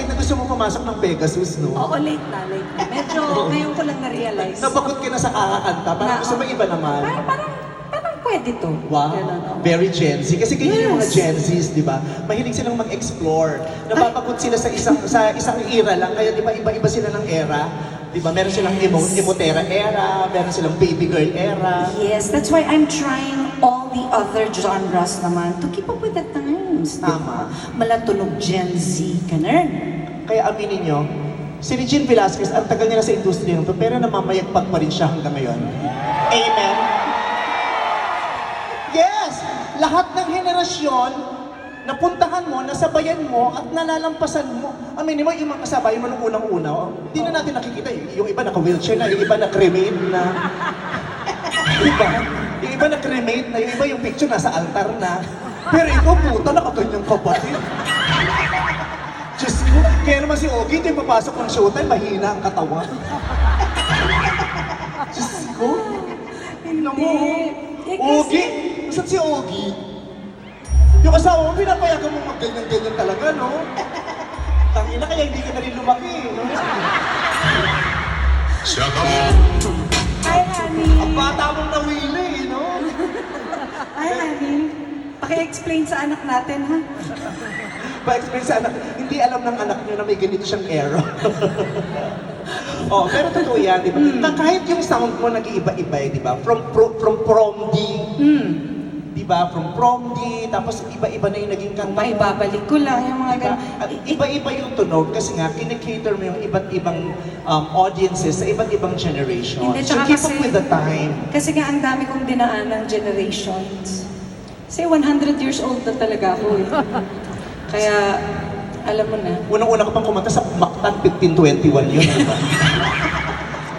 na gusto mo pumasok ng Pegasus, no? Oo, late na. Medyo ngayon ko lang na-realize. Nabagot ka na sa kakakanta, parang gusto mo iba naman. Parang pwede to. Wow, Ganun, oo. very Gen Z. Kasi ganyan yung mga Yes. Gen Zs, di ba? Mahilig silang mag-explore. Napapagot sila sa isang era lang. Kaya di ba iba-iba sila ng era? Di ba? Meron silang emotera era, meron silang baby girl era. Yes, that's why I'm trying all the other genres naman to keep up with the times. Tama. Malatunog Gen Z, ganun. Kaya aminin nyo, si Regine Velasquez, ang tagal niya na sa industriya nito, pero namamayagpag pa rin siya hanggang ngayon. Amen? Yes! Lahat ng henerasyon, napuntahan mo, nasabayan mo, at nalalampasan mo. Aminin mo, yung mga kasabay mo nung unang-una, hindi na natin nakikita. Yung iba naka-wheelchair na, yung iba naka-cremate na. Diba? Yung iba naka-cremate na, yung iba yung picture nasa altar na. Pero ikaw, puta, nakaganyang kapatid. Diyos ko, kaya naman si Ogie, ito yung papasok ng showtime, mahina ang katawan. Diyos ko. Tingnan mo. Eh, kasi- Ogie? Saan si Ogie? Yung asawa mo, pinapayagan mo mag-ganyan-ganyan talaga, no? Tangina, kaya hindi ka na rin lumaki, no? Hi, honey. Ang bata mong nawili, no? Hi, honey. Paki-explain sa anak natin, ha? Pa-explain sa anak, hindi alam ng anak niyo na may ganito siyang error. Oh, pero totoo yan, di ba? Na kahit yung sound mo nag-iiba-iba, di ba? From prom D, di ba? From prom D, tapos iba-iba na yung naging kanta mo. Maibabalik ko lang yung mga Diba? ganun. At iba-iba yung tunog kasi nga, kinikater mo yung iba't ibang audiences sa iba't ibang generation. Hindi, So tsaka keep up kasi- with the time. Kasi nga ang dami kong dinaan ng generations. Say 100 years old na talaga ako eh. Kaya, alam mo na. Unang-una ko pang kumanta sa Mactan 1521 yun, di ba?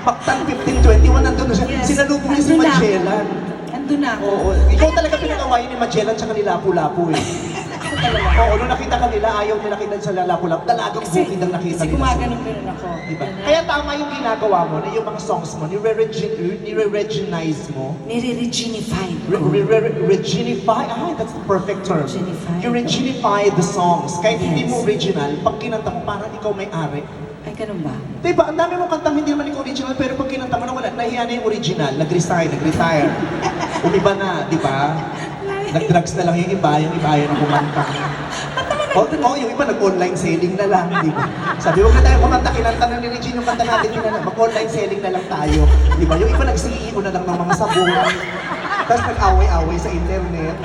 Mactan 1521, nandun na siya. Yes. Sinalubong niya si Andun na ako. Magellan. Andun na ako. Oo, ikaw talaga pinag-awayan ni Magellan tsaka ni Lapu-Lapu eh. Ako talaga. Oo, nung nakita ka nila, ayaw nila nakita sa Lapu-Lapu. Dalagang bukid ang nakita Kasi nila. gumaganon rin ako. Diba? Kaya tama yung ginagawa mo na yung mga songs mo, nire-reginize mo. Nire-reginify ko. Reginify, that's the perfect term. Reginify. You reginify the songs. Kahit hindi mo original, pag kinanta mo, parang ikaw may-ari. Ay, ganun ba? Diba, ang dami mong kantang hindi naman ikaw original, pero pag kinanta mo na wala, nahiya na yung original, nag-resign, nag-retire. Umiba na, di ba? Nag-drugs na lang yung iba ayaw na kumanta. Yung iba nag-online selling na lang, di ba? Sabi, huwag na tayo kumanta, kinanta na ni Regine yung kanta natin, mag-online selling na lang tayo. Di ba? Yung iba nag-CEO na lang ng mga sabon. Tapos nag-away-away sa internet.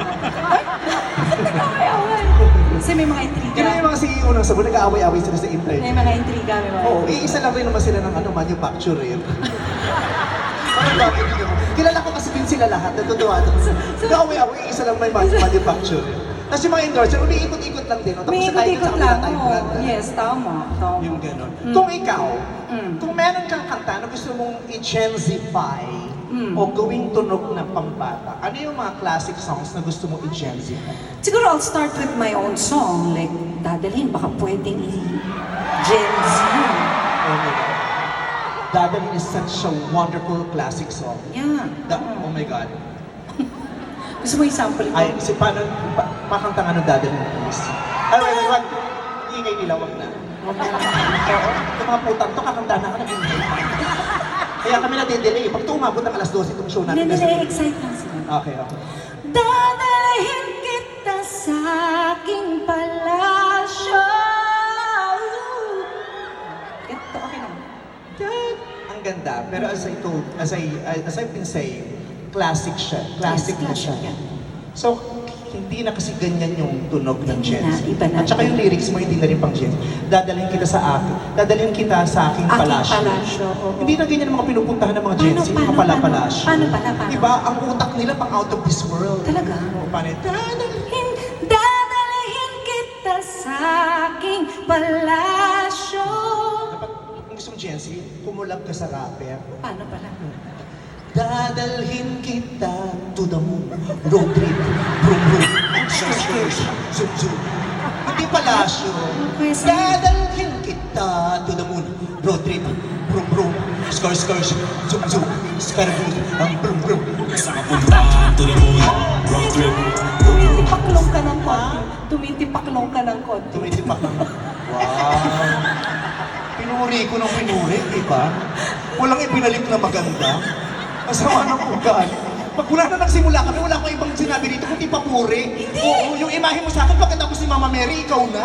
Kasi may mga intriga. Kaya yung mga CEO ng sabon, nag-away-away sila sa internet. May mga intriga, may mga Oo, iisa lang rin naman sila ng manufacturer. Parang bakit yun naman? Kilala ko kasi din sila lahat, natutuwa ako. Nag-away-away, isa lang may manufacturer. Tapos yung mga endorser, umiikot-ikot lang din. No? Tapos May sa tayo ikot-ikot sa lang. tayo Oo. brand. Yes, tama. Yung gano'n. Kung ikaw, Mm. kung meron kang kanta na gusto mong i-genzify o gawing tunog ng pambata, ano yung mga classic songs na gusto mong i-genzify? Siguro I'll start with my own song. Like, dadalhin, baka pwedeng i-Gen Z. Oh my God. Dadalhin is such a wonderful classic song. Yeah. Oh my God. Gusto mo i-sample ko? Ay, si paano, pakanta nga ng dadalhin mo, please. Ay, wag. Ingay nila, wag na. Oo. Itong mga putang to, kakanta na ka na ingay. Kaya kami na-delay. Pag ito umabot ng alas 12 itong show natin. Hindi, excite lang sila. Okay. Dadalhin kita sa aking palasyo. Ito, okay lang. Ang ganda. Pero as I've been saying, classic siya. Classic na siya. Yeah. So, hindi na kasi ganyan yung tunog ng Hindi Gen na, Z. iba na. At saka yung lyrics mo, hindi na rin pang Gen Z. Dadalhin kita sa akin. Dadalhin kita sa aking Aking palasyo. palasyo, oo. Hindi na ganyan ang mga pinupuntahan ng mga Gen Z, mga palapalasyo. Paano? Diba, ang utak nila pang out of this world. Talaga? O, paano? Dadalhin kita sa aking palasyo. Dapat, kung gusto mong Gen Z, kumulab ka sa rapper. Paano pala? Dadalhin kita to the moon, road trip, brum brum, zoom zoom. Hindi palasyo. Pwes- Dadalhin kita to the moon, road trip, brum brum, scars, zoom zoom, scaraboo, ang brum brum. Sa kapuntahan to the moon, road trip. Tumitipaklong ka ng konti. Tumitipaklong ka ng konti. Tumitipak lang. Wow. pinuri ko ng pinuri, di ba? Walang ipinalik na maganda. Ang sama ng ugali. Pag wala na nagsimula kami, wala akong ibang sinabi dito, kundi papuri. Oo, yung imahe mo sa akin, pagkatapos si Mama Mary, ikaw na.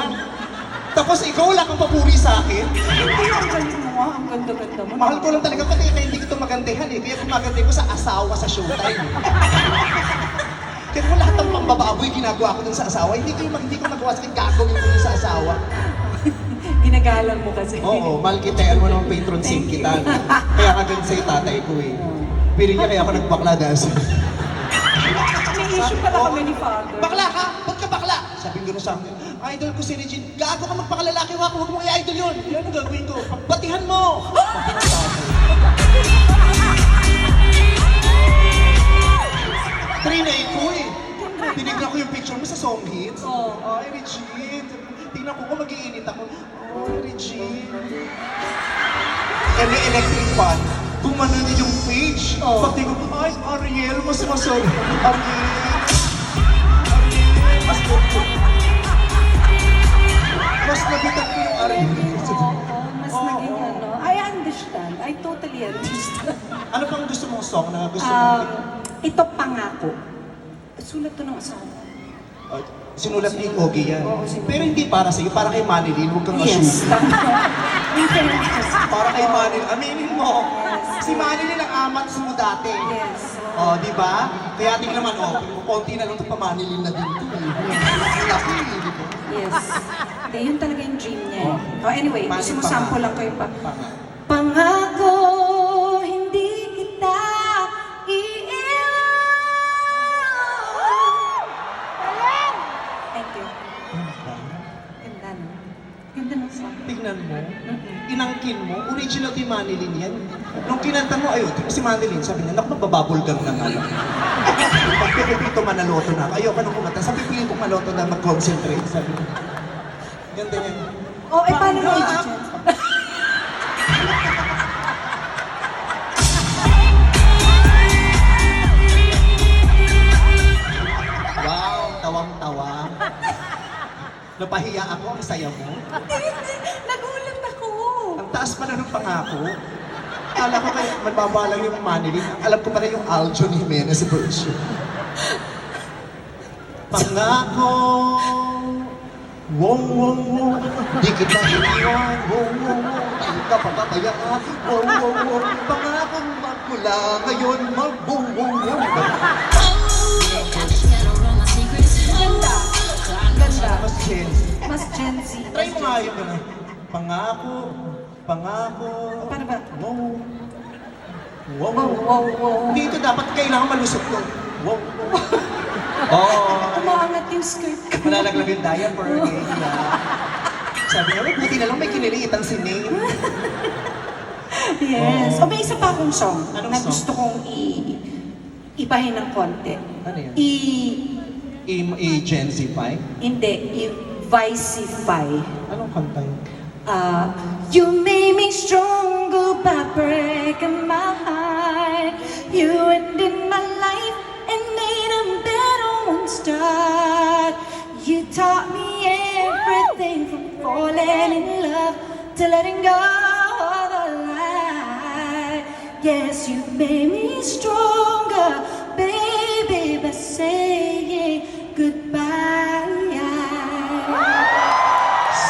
Tapos ikaw, wala kang papuri sa akin. Hindi, ang galing mo nga. Ang ganda-ganda mo. Mahal ko lang talaga, pati kaya hindi ko ito magandahan eh. Kaya gumaganda ko sa asawa sa showtime. Kaya kung lahat ng pambababoy ginagawa ko dun sa asawa, hindi ko magawa sa akin, gagawin ko dun sa asawa. Ginagalang mo kasi. Oo, mahal kita, alam mo naman patron saint kita. Kaya ka ganun sa'yo tatay ko eh. Pero niya kaya ako nagbakla dahil sa... May issue pala kami ni Father. Bakla ka? Ba't ka bakla? Sabi ko sa akin, idol ko si Regine, gago ka magpakalalaki, huwag mong i-idol yun. Yan ang gagawin ko. Batihan mo! Trinay ko eh. Tinignan ko yung picture mo sa song hits. Oo. Ay, Regine. Tingnan ko kung mag-iinit ako. Oh, Regine. And may electric fan. Gumanon yung page. Oo. Pati ko, ay, Ariel, mas masarap. Ariel. Mas mas nabitan ko yung Ariel. Oo, mas Oo, naging oo. ano. I understand. I totally understand. Ano pang gusto mong song na gusto mong... Ito pangako. Sulat to ng asawa. Sinulat ni Ogie yan. Oo, sinulat. Pero hindi para sa'yo, para kay Manilyn, huwag kang Yes, assume. tama. May fairness. Para kay Manilyn, aminin mo. Yes. Si Manilyn ang amat mo dati. Yes. Oh, di ba? Kaya tingnan naman, oh, konti na lang ito pa Manilyn na din ito. Ang laki, di ba? Yes. Hindi, yun talaga yung dream niya. eh. Oh, anyway, gusto mo Pangako. sample lang kayo pa. Pangako. Pangako, hindi kita iiwan. Thank you. Ganda, no? Ganda ng song. Tignan mo, inangkin mo, original ni Manilyn yan. Nung kinanta mo, ayun, si Manilyn, sabi niya, naku, magbababulgam na nga lang. Pagpipito manaloto na ako. Ayoko nung kumanta. Sabi ko yung maloto na mag-concentrate. Sabi niya. Ganda yan. Oh, eh, paano mo i-chance? Wow, tawang-tawa. Napahiya ako, ang saya mo. Nagulat ako. Ang taas pa na ng pangako. Akala ko kaya magbabalang yung Manilyn. Alam ko pa rin yung Aljon Jimenez version. Pangako, wong wong wong, di kita iniwan, wong wong wong, di ka papabayaan, wong wong wong, pangako magmula ngayon, mag-wong wong wong. Ganda. Ganda. Mas Gen. Mas Gen Z. Try mo nga yung gano'n. Pangako, pangako, Paano ba? wow, wow, Wow, wow, wow. Dito dapat kailangan malusot ko. Wow, wow. Oo. Umaangat yung skirt ko. Malalaglag yung diaper. Sabi niya, buti na lang may kiniliitan si Nate. Yes. Oo. O may isa pa akong song Anong na song? gusto kong ibahin ng konti. Ano yan? I-gensify? Hindi, i-vicify. Anong kanta yun? You made me stronger by breaking my heart. You ended my life and made a better one start. You taught me everything from falling in love to letting go of the lie. Yes, you made me stronger, baby, by saying goodbye.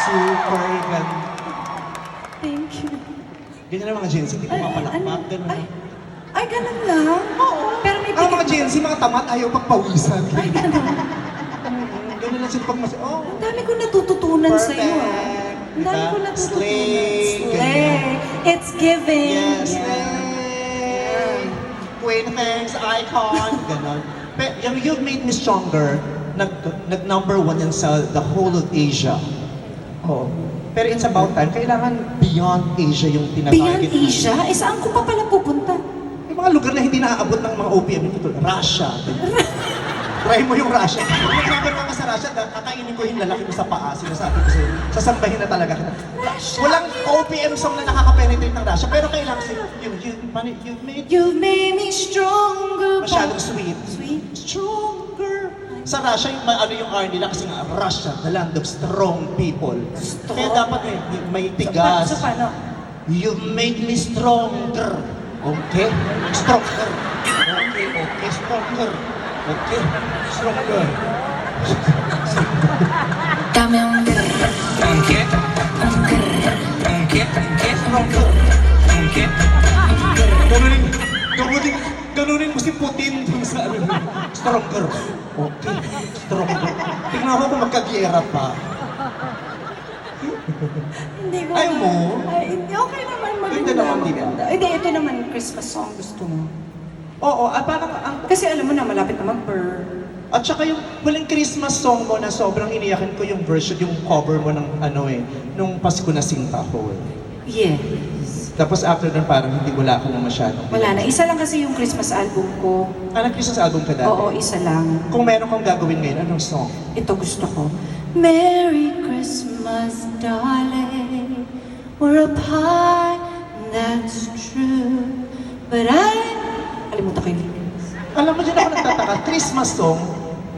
Super ganda. Thank you. Ganyan ang mga Gen Z, hindi ko mapalakpak. Ganun. Ay, ganun lang? Oo. Pero may Ang mga Gen Z, mga tamat, ayaw pagpawisan. Ay, ganun. Ganun lang sila pag mas... Oh, Ang dami ko natututunan perfect. sa'yo, ah. Ang dami Diba? ko natututunan. Slay. Slay. It's giving. Yes, Yeah. slay. Queen thanks, icon. Ganon. Pero yung You've Made Me Stronger, nag-number one yan sa the whole of Asia. Oo. Pero it's about time, kailangan beyond Asia yung tinatarget. Beyond Asia? Eh, saan ko pa pala pupunta? Yung mga lugar na hindi naaabot ng mga OPM ito, Russia. Try mo yung Russia. Kung nag-number ka sa Russia, kakainin ko yung lalaki mo sa paa, sinasabi ko sa'yo. Sasambahin na talaga kita. Russia? Walang OPM song na nakaka-penetrate ng Russia, pero kailangan sa'yo, you've made You've made me stronger. masyadong sweet. Sweet? Stronger. Sa Russia, yung ano yung R nila kasi nga Russia, the land of strong people. Kaya dapat may tigas. So, paano? You made me stronger. Okay? Stronger. Okay, stronger. Okay, stronger. Dame un Ganunin mo si Putin dun sa ano. Stronger. Okay, stronger. Tingnan mo kung magkagiyera pa. Hindi ko. Ayaw mo? Ay, hindi, okay naman. Ganda naman, di ba? Hindi, ito naman Christmas song gusto mo. Oo, parang Kasi alam mo na, malapit na mag-burr. at saka yung huling Christmas song mo na sobrang iniyakin ko yung version, yung cover mo ng ano nung Pasko na Sinta ko eh. Yes. Tapos after nun parang hindi wala ka na masyadong. Wala na. Isa lang kasi yung Christmas album ko. Christmas album ka dati? Oo, isa lang. Kung meron kang gagawin ngayon, anong song? Ito gusto ko. Merry Christmas, darling. We're apart, that's true. But Kalimutan ko yung lyrics. Alam mo dyan ako nagtataka, Christmas song,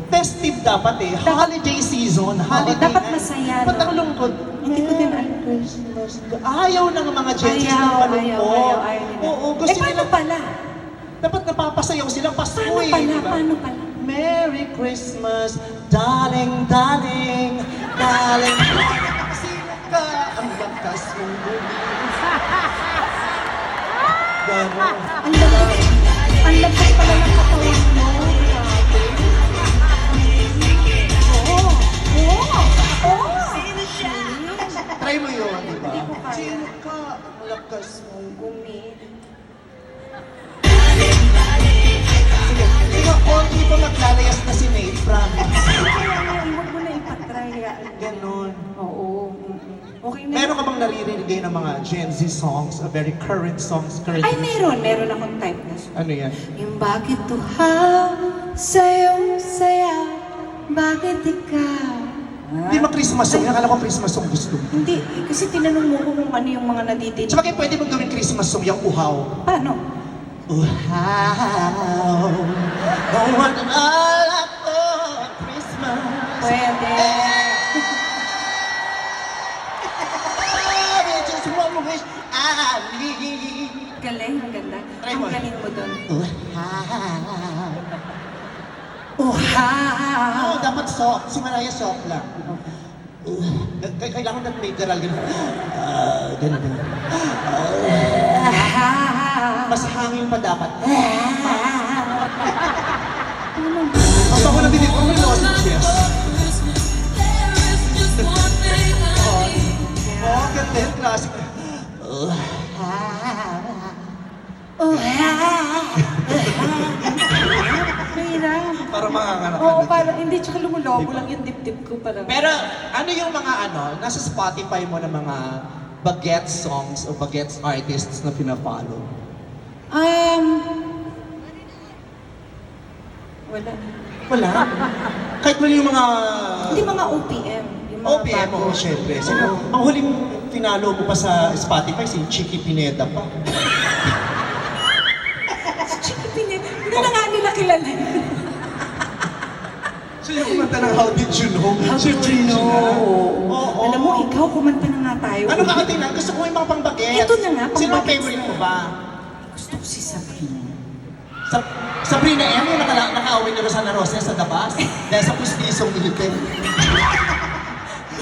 festive dapat eh. Holiday season, holiday. dapat masaya, Ba't no? ang lungkot? Hindi ko din alam. Christmas. Ayaw ng mga Gen Zs ng malungkot. Ayaw nila. Oo, gusto paano nila. pala? Dapat napapasayaw silang Pasko Paano eh. pala? di ba? Paano pala? Merry Christmas, darling, darling, darling, darling. Sino ka ang lakas mong bumili? Ganon. Ang lambot pala ng katawan mo. Oo. Oo. Sino siya? Try mo yun, di ba? Hindi ko kaya. Sino ka ang lakas mong Gumi. Sige, ikaw, konti pa maglalayas na si Nate, promise. Kaya nga, huwag mo na ipatry. Ganon. Oo. Okay na. Meron ka bang naririnig ng mga Gen Z songs, very current songs, current? Ay, meron. Meron akong type na song. Ano yan? Yung bakit tuhaw sa'yong saya, bakit ikaw? Hindi ba Christmas song? Akala ko Christmas song gusto mo. Hindi, kasi tinanong mo ko kung ano yung mga nadidinig. Sa bagay, pwede mong gawin Christmas song, yung uhaw. Paano? Uhaw, oh, what all ako, Christmas. Pwede. I just want to wish I live. Galing, ang ganda. Try Ang mo. galing mo doon. Uhaw. Uhaw! Oo, dapat soft. Si Mariah soft lang. Kailangan natin may garal. Ganun. Ganun. Mas hangin pa dapat. Ang bako na dinig ko, may lost chest. Oh, ganda yung classic. Mahirap. Para manganganak Oo, parang hindi tsaka lumulobo Diba? lang yung dip-dip ko parang. Pero ano yung mga nasa Spotify mo na mga bagets songs o bagets artists na pina-follow? Wala. Wala. Kahit mo yung mga Hindi mga OPM. Yung mga OPM, bago. oh, syempre. Ang huling tinalo mo pa sa Spotify, si Chicky Pineda pa. Chicky Pinet. Hindi na nga nila kilala. Siya yung kumanta ng How Did You Know? How Si did you Gina. know? Oo. Alam mo, ikaw, kumanta na nga tayo. Ano ka tingnan? Gusto ko yung mga pang-bagets. Ito na nga, Sino ang pang-bagets favorite na. mo ba? Gusto ko si Sabrina. Sabrina M, yung nakaawin ni Rosana Roses sa Dabas dahil sa pustisong ngipin.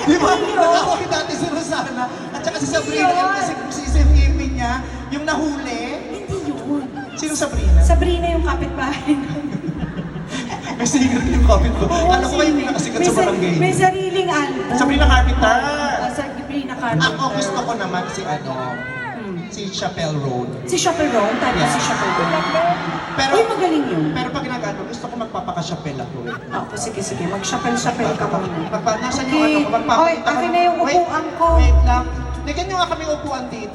Di ba? Nakaawin dati si Rosana at saka si Sabrina M kasi pustisong ngipin niya, yung nahuli. Hindi yun. Sino Sabrina? Sabrina yung kapitbahay. May singer yung kapit ko. Ano ko kayo pinakasikat sa barangay? May sariling album. Sabrina Carpenter! Sabrina Carpenter. Ako gusto ko naman si Chappelle Road. Si Chaperone, type Yeah. si Chaperone. Pero, Uy, magaling yun. pero pag ginagano, gusto ko magpapaka-Chappelle ako eh. Ako, sige. Mag-chapel-chapel ka muna. Nasaan Okay. yung ano ko? Oy, akin na yung Wait, upuan ko. Wait lang. Bigyan nyo nga kami upuan dito.